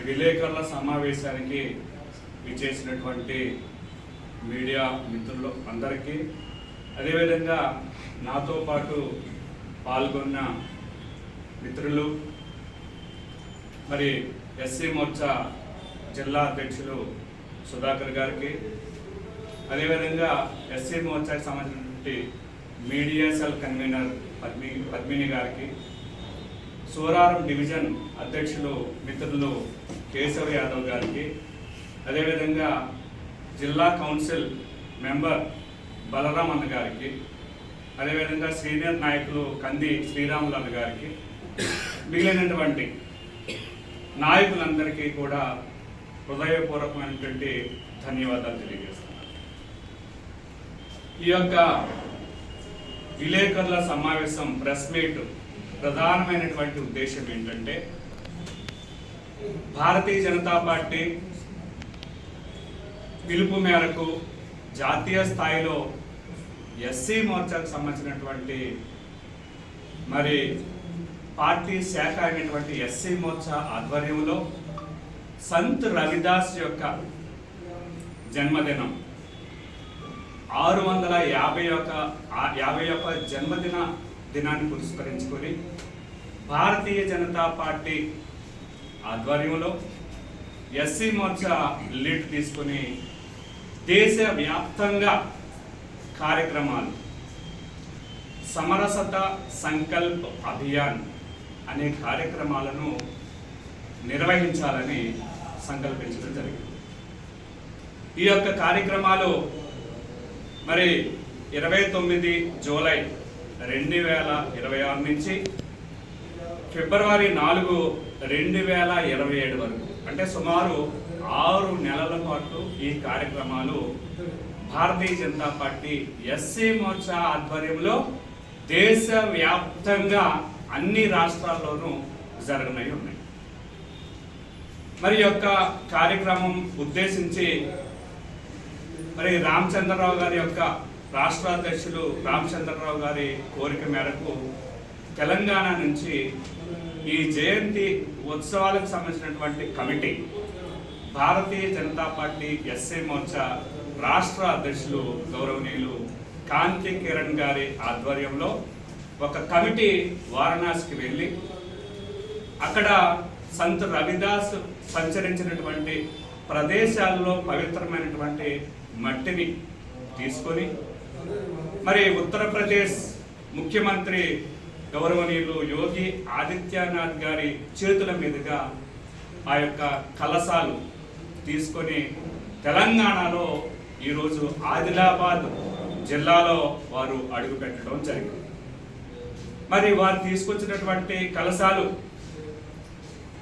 విలేకరుల సమావేశానికి విచ్చేసినటువంటి మీడియా మిత్రులు అందరికీ, అదేవిధంగా నాతో పాటు పాల్గొన్న మిత్రులు, ఎస్సీ మోర్చా జిల్లా అధ్యక్షులు సుధాకర్ గారికి, అదేవిధంగా ఎస్సీ మోర్చాకి సంబంధించినటువంటి మీడియా సెల్ కన్వీనర్ పద్మిని గారికి, సూరారం డివిజన్ అధ్యక్షులు మిత్రులు కేశవ్ యాదవ్ గారికి, అదేవిధంగా జిల్లా కౌన్సిల్ మెంబర్ బలరామన్న గారికి, అదేవిధంగా సీనియర్ నాయకులు కంది శ్రీరాములు గారికి, మిగిలినటువంటి నాయకులందరికీ కూడా హృదయపూర్వకమైనటువంటి ధన్యవాదాలు తెలియజేస్తున్నాను. ఈ యొక్క విలేకరుల సమావేశం ప్రెస్ మీట్ ప్రధానమైనటువంటి ఉద్దేశం ఏంటంటే, భారతీయ జనతా పార్టీ పిలుపు మేరకు జాతీయ స్థాయిలో ఎస్సీ మోర్చాకు సంబంధించినటువంటి పార్టీ శాఖ అయినటువంటి ఎస్సీ మోర్చా ఆధ్వర్యంలో సంత్ రవిదాస్ యొక్క జన్మదినం 651 జన్మదిన దినాన్ని పురస్కరించుకొని భారతీయ జనతా పార్టీ ఆధ్వర్యంలో ఎస్సీ మోర్చా లీడ్ తీసుకుని దేశవ్యాప్తంగా కార్యక్రమాలు సమరసత సంకల్ప్ అభియాన్ అనే కార్యక్రమాలను నిర్వహించాలని సంకల్పించడం జరిగింది. ఈ యొక్క కార్యక్రమాలు 29 జూలై 2026 నుంచి ఫిబ్రవరి 4, 2027 వరకు, అంటే సుమారు 6 నెలల పాటు ఈ కార్యక్రమాలు భారతీయ జనతా పార్టీ ఎస్సీ మోర్చా ఆధ్వర్యంలో దేశవ్యాప్తంగా అన్ని రాష్ట్రాల్లోనూ జరగనై ఉన్నాయి. ఈ యొక్క కార్యక్రమం ఉద్దేశించి రామచంద్రరావు గారి యొక్క రాష్ట్ర అధ్యక్షులు రామచంద్రరావు గారి కోరిక మేరకు తెలంగాణ నుంచి ఈ జయంతి ఉత్సవాలకు సంబంధించినటువంటి committee Bharatiya Janata party SC Morcha రాష్ట్ర అధ్యక్షులు గౌరవనీయులు కాంతి కిరణ్ గారి ఆధ్వర్యంలో ఒక కమిటీ వారణాసికి వెళ్ళి అక్కడ సంత్ రవిదాస్ సంచరించినటువంటి ప్రదేశాల్లో పవిత్రమైనటువంటి మట్టిని తీసుకొని ఉత్తరప్రదేశ్ ముఖ్యమంత్రి గౌరవనీయులు యోగి ఆదిత్యనాథ్ గారి చేతుల మీదుగా ఆ యొక్క కలశాలు తీసుకొని తెలంగాణలో ఈరోజు ఆదిలాబాద్ జిల్లాలో వారు అడుగు పెట్టడం జరిగింది. వారు తీసుకొచ్చినటువంటి కలశాలు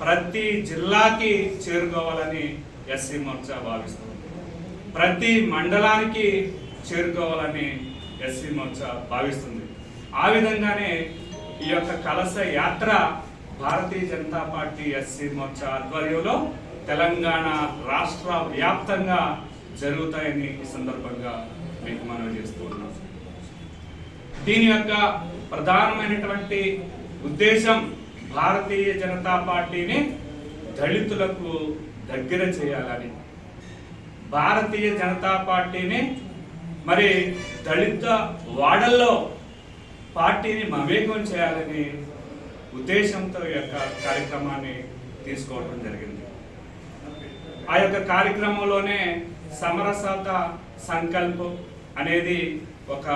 ప్రతి జిల్లాకి చేరుకోవాలని ఎస్సీ మోర్చా భావిస్తుంది, ప్రతి మండలానికి చేరుకోవాలని ఎస్సీ మోర్చా భావిస్తుంది. ఆ విధంగానే ఈ యొక్క కలశ యాత్ర భారతీయ జనతా పార్టీ ఎస్సీ మోర్చా ఆధ్వర్యంలో తెలంగాణ రాష్ట్ర వ్యాప్తంగా జరుగుతాయని ఈ సందర్భంగా మీకు మనవి చేస్తూ ఉన్నాం. దీని యొక్క ప్రధానమైనటువంటి ఉద్దేశం భారతీయ జనతా పార్టీని దళితులకు దగ్గర చేయాలని, భారతీయ జనతా పార్టీని దళిత వాడల్లో పార్టీని మమేకం చేయాలని ఉద్దేశంతో ఈ యొక్క కార్యక్రమాన్ని తీసుకోవడం జరిగింది. ఆ యొక్క కార్యక్రమంలోనే సమరసత సంకల్ప్ అనేది ఒక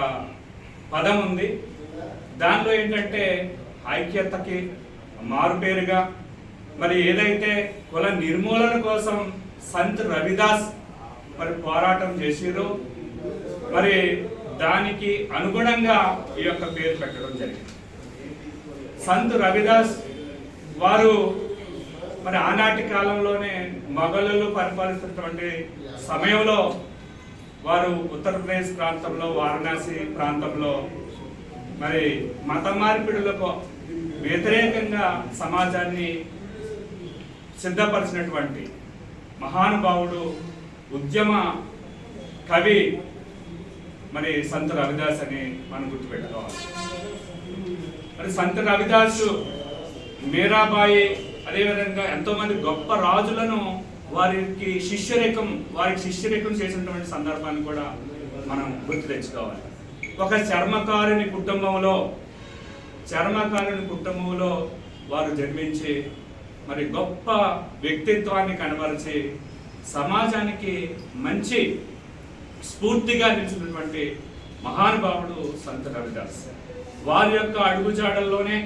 పదం ఉంది. దానిలో ఏంటంటే ఐక్యతకి మారుపేరుగా ఏదైతే కుల నిర్మూలన కోసం సంత్ రవిదాస్ పోరాటం చేసిరో దానికి అనుగుణంగా ఈ యొక్క పేరు పెట్టడం జరిగింది. సంత్ రవిదాస్ వారు ఆనాటి కాలంలోనే మొఘలులు పరిపాలిస్తున్నటువంటి సమయంలో వారు ఉత్తరప్రదేశ్ ప్రాంతంలో వారణాసి ప్రాంతంలో మత మార్పిడులకు వ్యతిరేకంగా సమాజాన్ని సిద్ధపరిచినటువంటి మహానుభావుడు, ఉద్యమ కవి సంత్ రవిదాస్ అని మనం గుర్తుపెట్టుకోవాలి. సంత్ రవిదాసు మీరాబాయి, అదేవిధంగా ఎంతోమంది గొప్ప రాజులను వారికి శిష్యరేఖం చేసినటువంటి సందర్భాన్ని కూడా మనం గుర్తు తెచ్చుకోవాలి. ఒక చర్మకారుని కుటుంబంలో వారు జన్మించి మరి గొప్ప వ్యక్తిత్వాన్ని కనబరిచి సమాజానికి మంచి స్ఫూర్తిగా నిలిచినటువంటి మహానుభావుడు సంత రవిదాస్. వారి యొక్క అడుగుజాడల్లోనే